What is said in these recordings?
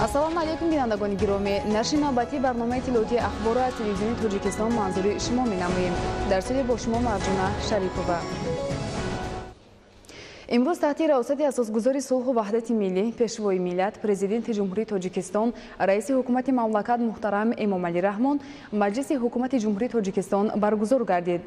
ассалому алайкум бинандагони гиромӣ, нашри навбатии барномаи иттилоъоти ахборро аз телевизиони Тоҷикистон манзури шумо менамоем. Дар студия бо шумо Марҷуна Шарипова. امروز تحت رئاست اساسگذار صلح و وحدت ملی پیشوای ملت پرزیدنت جمهوری تاجیکستان رئیس حکومت مملکت محترم امامعلی رحمان مجلس حکومت جمهوری تاجیکستان برگزار گردید.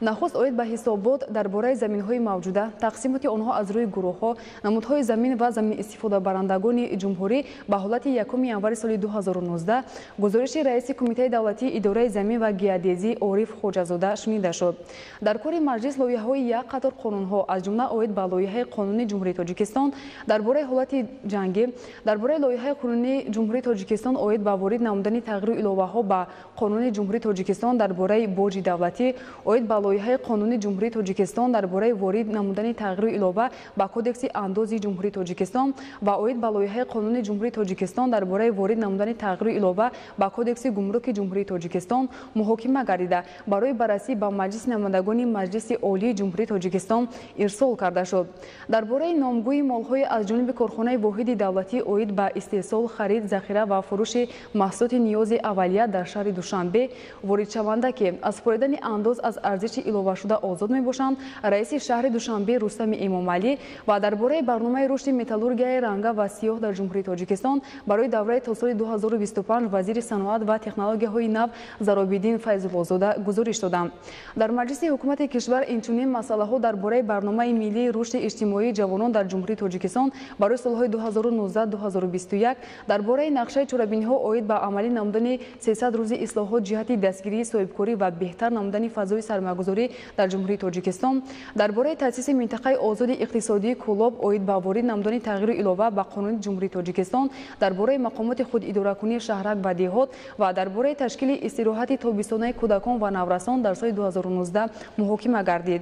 نخست اوید به حسابات درباره زمین‌های موجوده، تقسیمات آنها از روی گروه‌ها، نمودهای زمین و زمین استفاده برندگان جمهوری به حالت 1 ینور سال 2019 گزارش رئیس کمیته دولتی اداره زمین و گیاه‌دزی عارف خوجازاده شنیده شد. در کار مجلس لایحه‌های یک قطار قانون‌ها از جمله اوید به قانونی جمهوری تاجیکستان درباره حالت جنگی، درباره لایحه قانونی جمهوری تاجیکستان اوید به وارد نمودن تغییر الهه‌ها به قانون جمهوری تاجیکستان درباره باج دولتی، اوید به لایحه قانونی جمهوری تاجیکستان درباره وارد نمودن تغییر الهه به کدکس اندازی جمهوری تاجیکستان و اوید به لایحه قانونی جمهوری تاجیکستان درباره وارد نمودن تغییر الهه به کدکس گمرک جمهوری تاجیکستان محاکمه گردیده برای بررسی به مجلس نمایندگان مجلس عالی جمهوری تاجیکستان ارسال کرده شد. درباره نامگویی مال‌های از جانب کارخانه واحد دولتی اوید به استحصال، خرید، ذخیره و فروش محصولات نیاز اولیه در شهر دوشنبه وارد شونده که از سپردن انداز از ارزش علاوه شده آزاد میباشند، رئیس شهر دوشنبه رستم امامعلی و درباره برنامه رشد متالورگی رنگه و سیاه در جمهوری تاجیکستان برای دوره تا سال 2025 وزیر صنعت و تکنولوژی‌های نو زرابیدین فیض‌الله‌زاده گزارش دادند. در مجلس حکومت کشور اینچنین مسائل‌ها درباره برنامه ملی رشد اجتماعی جوانان در جمهوری تاجیکستان برای سالهای 2019-2021 درباره نقشه چاره‌بینی‌ها اوید به عملی نمودن 300 روز اصلاحات جهت دستگیری صاحبکاری و بهتر نمودن فضای سرمایه‌گذاری در جمهوری تاجیکستان درباره تأسیس منطقه آزاد اقتصادی کلاب اوید به وارد نمودن تغییر الهه به قانون جمهوری تاجیکستان درباره مقامات خود اداره کنی شهرک و دهات و درباره تشکیل استراحت تابستانه کودکان و نورسان در سال 2019 محاکمه گردید.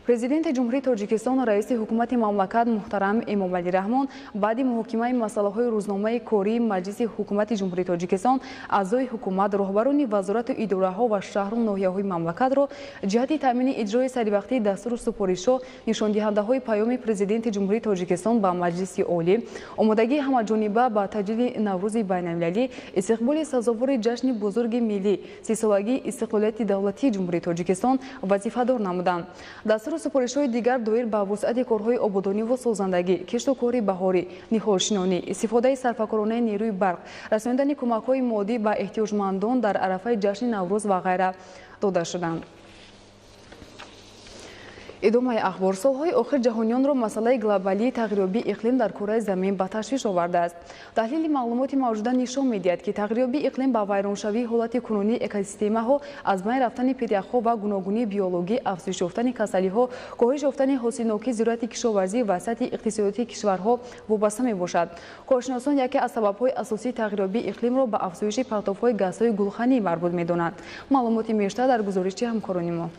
پرزیدنت جمهوری تاجیکستان رئیس حکومت مملکت محترم امامعلی رحمان بعد محاکمه مسائل روزنامه کاری مجلس حکومت جمهوری تاجیکستان اعضای حکومت رهبران وزارت و اداره‌ها و شهر و ناحیه‌های مملکت را جهت تامین اجرای سریع‌وقتی دستور سپارش‌ها نشان دهنده‌های پیام پرزیدنت جمهوری تاجیکستان به مجلس عالی آمادگی همه‌جانبه با تجدید نوروز بین‌المللی استقبال سزاوار جشن بزرگ ملی 30 سالگی استقلالیت دولتی جمهوری تاجیکستان وظیفه‌دار نمودند. دستور سپارش‌های دیگر دایر به وسعت کارهای آبادانی و سازندگی، کشت و کار بهاری، نهالشینانی، استفاده سرفکارانه نیروی برق، رساندن کمک‌های مادی به احتیاجمندان در عرفه جشن نوروز و غیره داده شدند. ادامه اخبار. سالهای آخر جهانیان را مسئله گلوبالی تغییریابی اقلیم در کره زمین به تشویش آورده است. تحلیل معلومات موجوده نشان می‌دهد که تغییریابی اقلیم با ویرانشوی حالت کنونی اکوسیستم‌ها، از بین رفتن پدیده‌ها و گوناگونی بیولوژی، افزایش یافتن کسلی‌ها، کاهش یافتن حاصلناکی زراعت کشاورزی و سطح اقتصادی کشورها وابسته می‌باشد. کارشناسان یکی از سبب‌های اساسی تغییریابی اقلیم را به افزایش پرتاب‌های گازهای گلخنی مربوط می‌دانند. معلومات بیشتر در گزارش همکاران ما.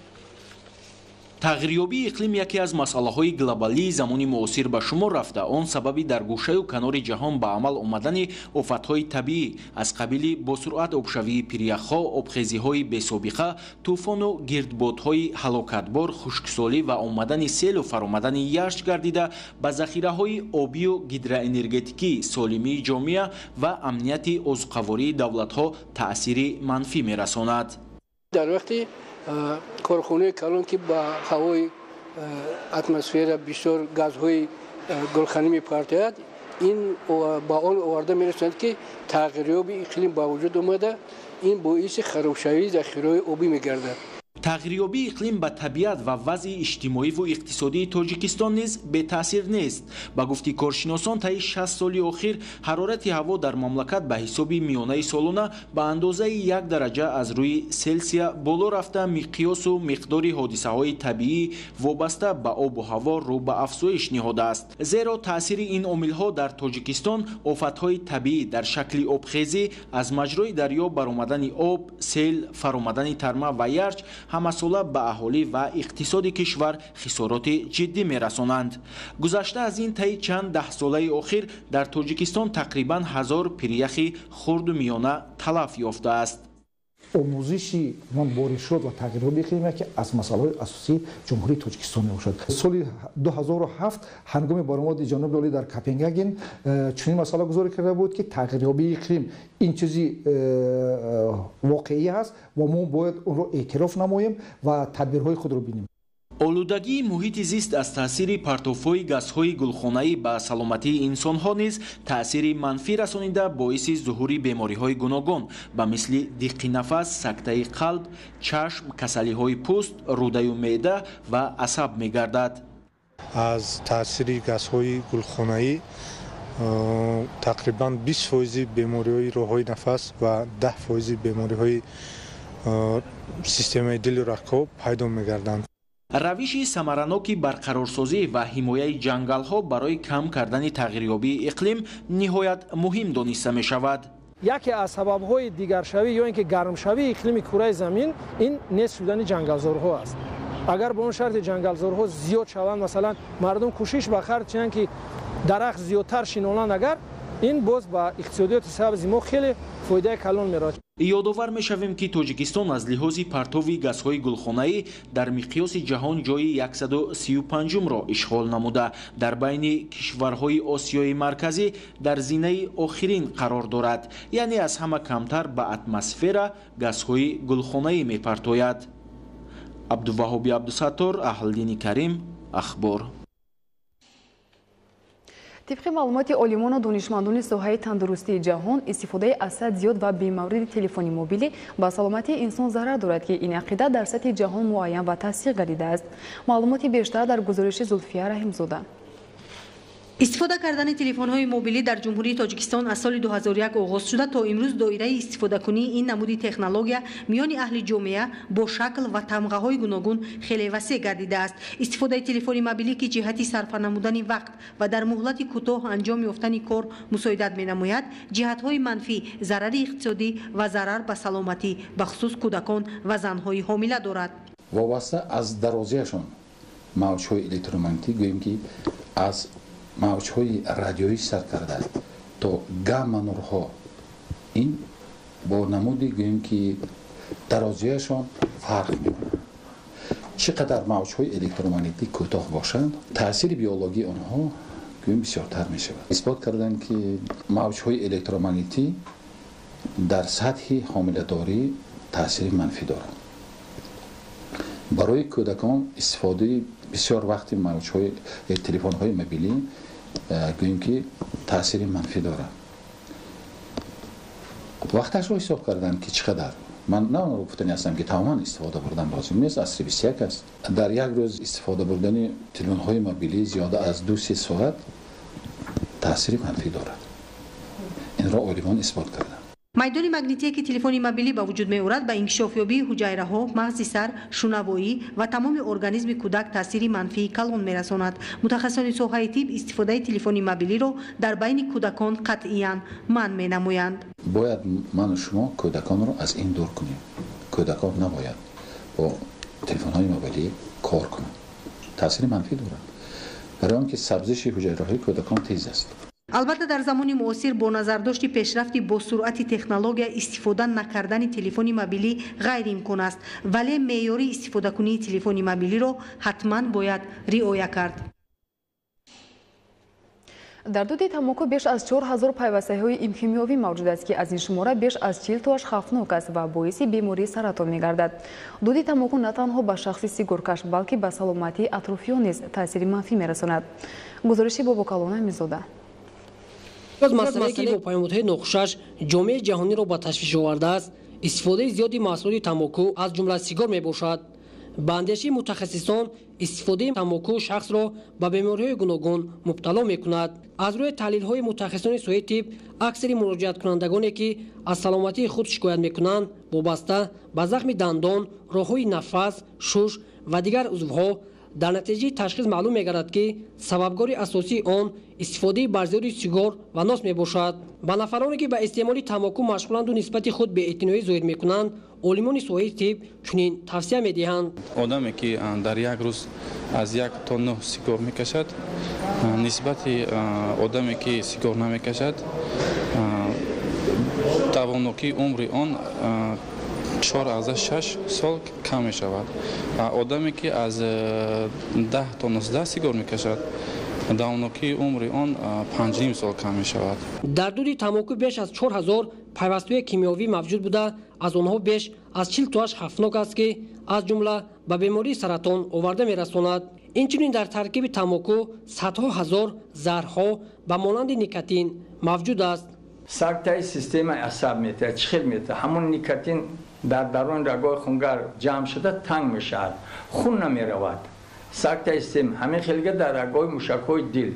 تغییریابی اقلیم یکی از مسئله‌های گلوبالی زمانی معاصر به شمار رفته. آن سببی در گوشه و کنار جهان به عمل آمدن آفت‌های طبیعی از قبیل با سرعت آبشوی پریخ‌ها، آبخیزی‌های بی‌سابقه، طوفان و گردبادهای هلاکتبار، خشکسالی و آمدن سیل و فرآمدن یخ گردیده به ذخیره‌های آبی و هیدروانرژتیکی، سالمی جامعه و امنیت عضو‌قواری دولت‌ها تأثیر منفی می‌رساند. در وقتی کارخانه کلان که با هوای اتمسفر بسیار گازهای گلخنی می‌پرتاید، این با آن آورده می‌رسند که تغییریابی اقلیم با وجود آمده، این باعث خرابشوی ذخیره‌های آبی می‌گردد. تغییریابی اقلیم به طبیعت و وضع اجتماعی و اقتصادی تاجیکستان نیز بی تاثیر نیست. با گفته کارشناسان طی 60 سال اخیر حرارت هوا در مملکت به حساب میانه سالانه به اندازه 1 درجه از روی سلسیه بالا رفته، مقیاس و مقدار حادثه های طبیعی وابسته به آب و هوا رو به افزایش نهاده است. زیرا تاثیر این عامل ها در تاجیکستان آفت های طبیعی در شکل آبخیزی از مجرای دریا برآمدن آب، سیل، فرآمدن ترمه و یخ همساله به اهالی و اقتصاد کشور خسارات جدی می‌رسانند. گذشته از این طی چند ده ساله اخیر در تاجیکستان تقریباً 1000 پریخ خرد و میانه تلف یافته است. آموزشی من بارشات و تغییرات اقلیمی که از مسائل اساسی جمهوری تاجیکستان باشد. سال 2007 هنگام برآمد جناب عالی در کپنهاگن چنین مسئله گذاری کرده بود که تغییرات اقلیم این چیزی واقعی است و ما باید اون رو اعتراف نماییم و تدبیرهای خود رو بینیم. олудагии муҳити зист аз таъсири партофҳои газҳои гулхонаӣ ба саломатии инсонҳо низ таъсири манфӣ расонида боиси зуҳури бемориҳои гуногун ба мисли диққи нафас, сактаи қалб, чашм, касалиҳои пӯст, рӯдаю меъда ва асаб мегардад. аз таъсири газҳои гулхонаӣ тақрибан 20% бемориҳои роҳҳои нафас ва 10% бемориҳои системаи дилу рагҳо пайдо мегарданд. равиши самараноки барқарорсозӣ ва ҳимояи ҷангалҳо барои кам кардани тағйирёбии иқлим ниҳоят муҳим дониста мешавад. яке аз сабабҳои дигаршавӣ ё ин ки гармшавии иқлими кураи замин ин нест шудани ҷангалзорҳо аст. агар бо он шарти ҷангалзорҳо зиёд шаванд, масалан мардум кӯшиш ба хард чунан ки дарахт зиёдтар шинонанд, агар ин боз ба иқтисодиёти сабзи мо хеле фоидаи калон меравад. ёдовар мешавем ки тоҷикистон аз лиҳози партови газҳои гулхонаӣ дар миқёси ҷаҳон ҷойи 135-ро ишғол намуда дар байни кишварҳои осиёи марказӣ дар зинаи охирин қарор дорад, яъне аз ҳама камтар ба атмосфера газҳои гулхонаӣ мепартояд. абдуваҳоби абдусаттор, аҳлиддини карим, ахбор. طبق معلومات علمان و دانشمندان ساحه تندرستی جهان، استفاده اسد زیاد و بیماری تلفنی موبیلی با سلامتی انسان ضرر دارد که این عقیده در سطح جهان معین و تصدیق گردیده است. معلومات بیشتر در گزارش زلفیه رحیم‌زاده. استفاده کردن تلفن‌های موبیلی در جمهوری تاجیکستان از سال 2001 آغاز شده تا امروز دایره استفاده کنی این نمودی تکنولوژی میان اهل جامعه با شکل و تمغه‌های گوناگون خیلی وسیع گردیده است. استفاده تلفن موبیلی که جهتی صرف نمودن وقت و در مهلت کوتاه انجام یافتن کار مساعدت می‌نماید، جهت‌های منفی، ضرر اقتصادی و ضرر به سلامتی به خصوص کودکان و زن‌های حامله دارد. وابسته از درازیشان موج‌های الکترومغناطیسی گوییم که از موج‌های رادیویی سر کرده تا گاما نورها این با نمودی گوییم که درازیشان فرق می‌کنه. چقدر موج‌های الکترومغناطیسی کوتاه باشند تاثیر بیولوژی آنها گوییم بسیارتر می‌شود. اثبات کردن که موج‌های الکترومغناطیسی در سطح حامله‌داری تاثیر منفی دارند. برای کودکان استفاده بسیار وقتی موج‌های تلفن‌های موبیلی گوییم که تاثیر منفی دارد. وقتش رو حساب کردن که چقدر من نه اون رو گفتنی هستم که تماما استفاده بردن لازم نیست، از 21 است. در یک روز استفاده بردن تلفن‌های موبیلی زیاده از 2-3 ساعت تاثیر منفی دارد. این را علمان اثبات کردن. میدان مغناطیسی که تلفن موبیلی با وجود می‌آورد به انکشافیابی حجایره‌ها، مغز سر، شنوایی و تمام ارگانیسم کودک تاثیر منفی کلان می‌رساند. متخصصان ساحه طب استفاده تلفن موبیلی را در بین کودکان قطعاً منع می‌نمایند. باید من و شما کودکان را از این دور کنیم. کودکان نباید با تلفن‌های موبیلی کار کنند. تاثیر منفی دارد. برای آنکه سبزش حجایره‌های کودکان تیز است. البته در زمان معاصر با نظرداشت پیشرفت با سرعت تکنولوژی استفاده نکردن تلفن موبیلی غیر امکان است، ولی معیار استفاده کنی تلفن موبیلی را حتما باید رعایت کرد. در دود تاموکو بیش از 4000 پیوسته‌های ایمکیمیایی موجود است که از این شماره بیش از 40 تاش خطرناک است و باعث بیماری سرطان می‌گردد. دود تاموکو نه تنها به شخص سیگارکش بلکه به سلامتی اطرافیان نیز تاثیر منفی می‌رساند. گزارشی باباکالونا می‌زاده. از مسئله که با پیامدهای ناخوشش جامعه جهانی را به تشویش آورده است، استفاده زیادی محصولات تامباکو از جمله سیگار میباشد. به اندیشه متخصصان استفاده تامباکو شخص را به بیماری‌های گوناگون مبتلا می‌کند. از روی تحلیل‌های متخصصان ساحه طب، اکثر مراجعت کنندگانی که از سلامتی خود شکایت می‌کنند وابسته به زخم دندان، راه‌های نفس، شش و دیگر عضوها در نتیجه تشخیص معلوم می‌گردد که سببگار اساسی آن استفاده برزیاد سیگار و ناس میباشد. به نفرانی که به استعمال تامباکو مشغولند و نسبت خود به اعتنایی ظاهر می‌کنند، علمان ساحه طب چنین توصیه می‌دهند. آدمی که در یک روز از 1 تا 9 سیگار می‌کشد، نسبت آدمی که سیگار نمی‌کشد، توانایی عمر آن 4 از 6 سال کم می شود. آدمی که از 10 تا 19 سیگار می کشد دامنوکی عمر آن 5 سال کم می شود. در دود تاموکو بیش از 4000 پیوستوی کیمیاوی موجود بوده، از آنها بیش از 40 تاش خطرناک است که از جمله به بیماری سرطان آورده می رساند. اینچنین در ترکیب تاموکو صدها هزار زهرها به مانند نیکوتین موجود است. ساختای سیستم عصب میته چخیل میته همون نیکوتین در درون رگ‌های خونگر جمع شده تنگ میشه، خون نمیرود. ساختای سیستم همین خیلی در رگ‌های موشک‌های دل،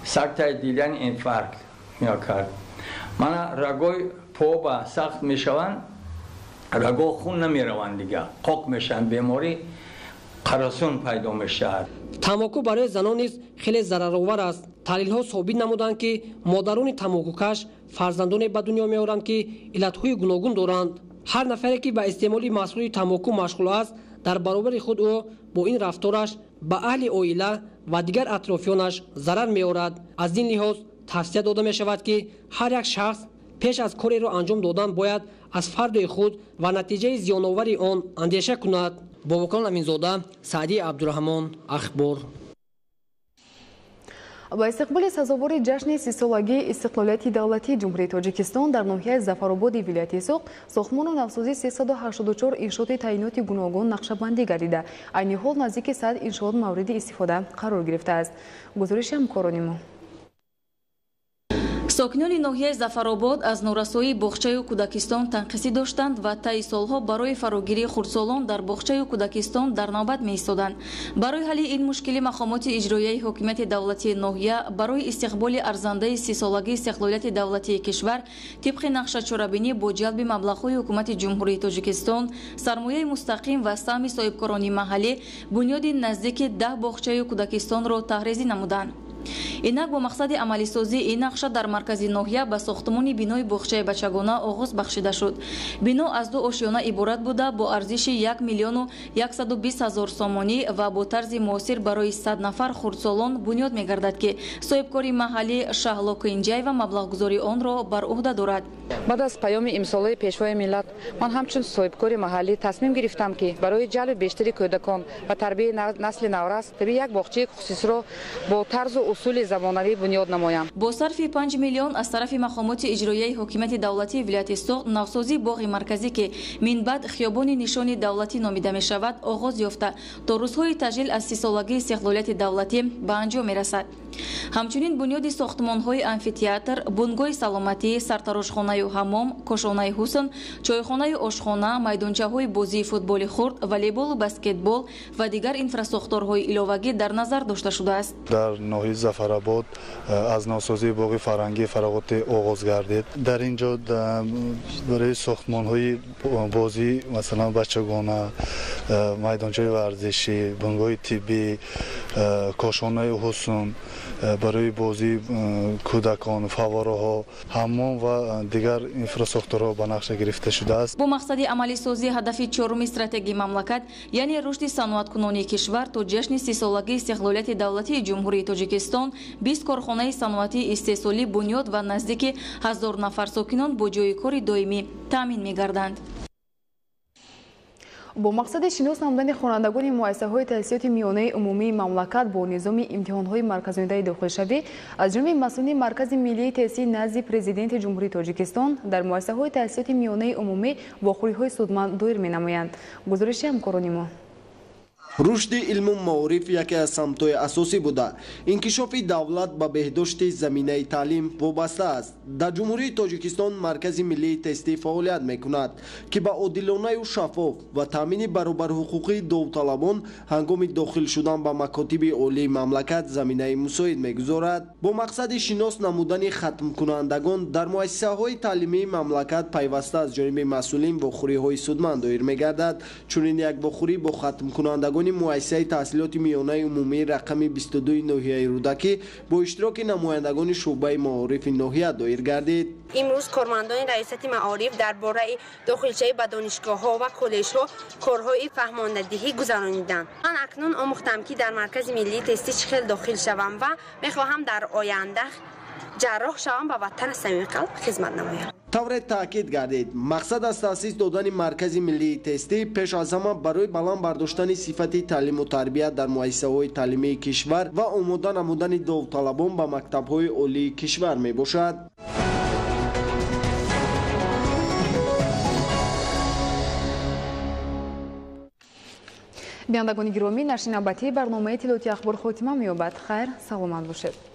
ساختای دل یعنی انفارکت میاکرد. من رگ‌های پا سخت میشوند، رگ‌ها خون نمیروند دیگه، قاق میشن، بیماری قرصون پیدا میشه. تاموکو برای زنان نیز خیلی ضررآور است. تحلیل‌ها ثابت نمودند که مادران تاموکوکش فرزندان به دنیا میآورند که علت‌های گوناگون دارند. هر نفری که به استعمال محصول تاموکو مشغول است، در برابر خود او با این رفتارش به اهل عائله و دیگر اطرافیانش ضرر می‌آورد. از این لحاظ توصیه داده می‌شود که هر یک شخص پیش از کاری را انجام دادن باید از فرد خود و نتیجه زیان‌آوری آن اندیشه کند. بابکان امینزاده، سعدی عبدالرحمن، اخبار. با استقبال سزاوار جشن 30 سالگی استقلالیت دولتی جمهوری تاجیکستان در ناحیه ظفرآباد ولایت سوق، ساختمان نوسازی 384 انشاءات تعیینات گوناگون نقشه‌بندی گردیده. عین حال نزدیک 100 انشاءات مورد استفاده قرار گرفته است. گزارش همکاران ما. ساکنان ناحیه ظفرآباد از норасоии боғчаю кӯдакистон танқисӣ доштанд ва таи солҳо барои фарогирии хурдсолон дар боғчаю кӯдакистон дар навбат меистоданд. барои ҳалли ин мушкилӣ мақомоти иҷроияи ҳокимияти давлатии ноҳия барои истиқболи арзандаи 30 солагии истиқлолияти давлатии кишвар тибқи нақша чорабинӣ бо ҷалби маблағҳои ҳукумати ҷумҳурии тоҷикистон, сармояи мустақим ва саҳми соҳибкорони маҳаллӣ бунёди наздики 10 боғчаю кӯдакистонро таҳризӣ намуданд. инак бо мақсади амалисозии ин нақша дар маркази ноҳия ба сохтмони бинои боғчаи бачагона оғоз бахшида шуд. бино аз 2 ошёна иборат буда бо арзиши 1 миллиону 120 ҳазор сомонӣ ва бо тарзи муосир барои 100 нафар хурдсолон бунёд мегардад ки соҳибкори маҳаллӣ Шаҳло Кинҷаева маблағгузори онро бар уҳда дорад. баъд аз паёми имсолаи пешвои миллат, ман ҳамчун соҳибкори маҳаллӣ тасмим гирифтам ки барои ҷалби бештари кӯдакон ва тарбияи насли наврас таби як боғчаи хусусиро бо тарзу усули замонавӣ бунёд намоям. бо сарфи 5 миллион аз тарафи мақомоти иҷроияи ҳокимияти давлатии вилояти Соғ навсозии боғи марказӣ ки минбаъд хиёбони нишони давлатӣ номида мешавад оғоз ёфта то рӯзҳои таҷлил аз 30 солагии истиқлолияти давлатӣ ба анҷом мерасад. ҳамчунин бунёди сохтмонҳои амфитеатр, бунгоҳи саломатӣ, сартарошхонаи ҳаммом, кошонаи ҳусн, чойхонаи ошхона, майдончаҳои бозии футболи хурд, волейболу баскетбол ва дигар инфраструктурҳои иловагӣ дар назар дошта шудааст. дар ноҳияи ظفرآباد از نوسازی باغ فرهنگی فراغت آغاز گردید. در اینجا برای ساختمان‌های بازی مثلا بچگانه، میدانچه ورزشی، بنگاه طبی، کاشانه حسن برای بازی کودکان، فواره‌ها، حمام و دیگر اینفراستراکتورها به نقشه گرفته شده است. با مقصد عملی سازی هدف چهارم استراتژی مملکت یعنی رشد صنعت‌کنونی کشور تا جشن 30 سالگی استقلالیت دولتی جمهوری تاجیکستان 20 کارخانه صنعتی استحصالی بنیاد و نزدیک 1000 نفر ساکنان با جای کار دائمی تامین می‌گردند. با مقصد شناس نمودن خوانندگان مؤسسه‌های تحصیلات میانه عمومی مملکت با نظام امتحان‌های مرکزیونده داخلشوی از جانب مسئولین مرکز ملی تحصیل نزد پرزیدنت جمهوری تاجیکستان در مؤسسه‌های تحصیلات میانه عمومی واخوری‌های سودمند دایر می‌نمایند. گزارش همکاران ما. رشد علم و معارف یکی از سمت‌های اساسی بوده. انکشاف دولت به بهداشت زمینه تعلیم وابسته است. در جمهوری تاجیکستان مرکز ملی تستی فعالیت می‌کند که با عادلانه و شفاف و تامین برابر حقوق داوطلبان هنگام داخل شدن به مکاتب عالی مملکت زمینه مساعد می‌گذارد. با مقصد شناس نمودن ختم کنندگان در مؤسسه‌های تعلیمی مملکت پیوسته از جانب مسئولین واخوری‌های سودمند دایر می‌گردد. چنین یک واخوری با ختم کنندگان مؤسسه تحصیلات میانه عمومی رقم 22 ناحیه رودکی با اشتراک نمایندگان شعبه معارف ناحیه دایر گردید. امروز کارمندان ریاست معارف درباره داخلچه به دانشگاه‌ها و کالج‌ها کارهای فهماندهی گذرانیدند. من اکنون آموختم که در مرکز ملی تستی چخیل داخل شوم و می‌خواهم در آینده ҷарроҳ шавам ва ватан самими қалб хизмат намоям. тавре таъкид гардид мақсад аз таъсис додани маркази миллии тестӣ пеш аз ҳама барои баланд бардоштани сифати таълиму тарбият дар муассисаҳои таълимии кишвар ва омода намудани довталабон ба мактабҳои олии кишвар мебошад. бинандагони гиромӣ, нашри навбатии барномаи иттилоъоти ахбор хотима меёбад. Хайр, саломат бошед.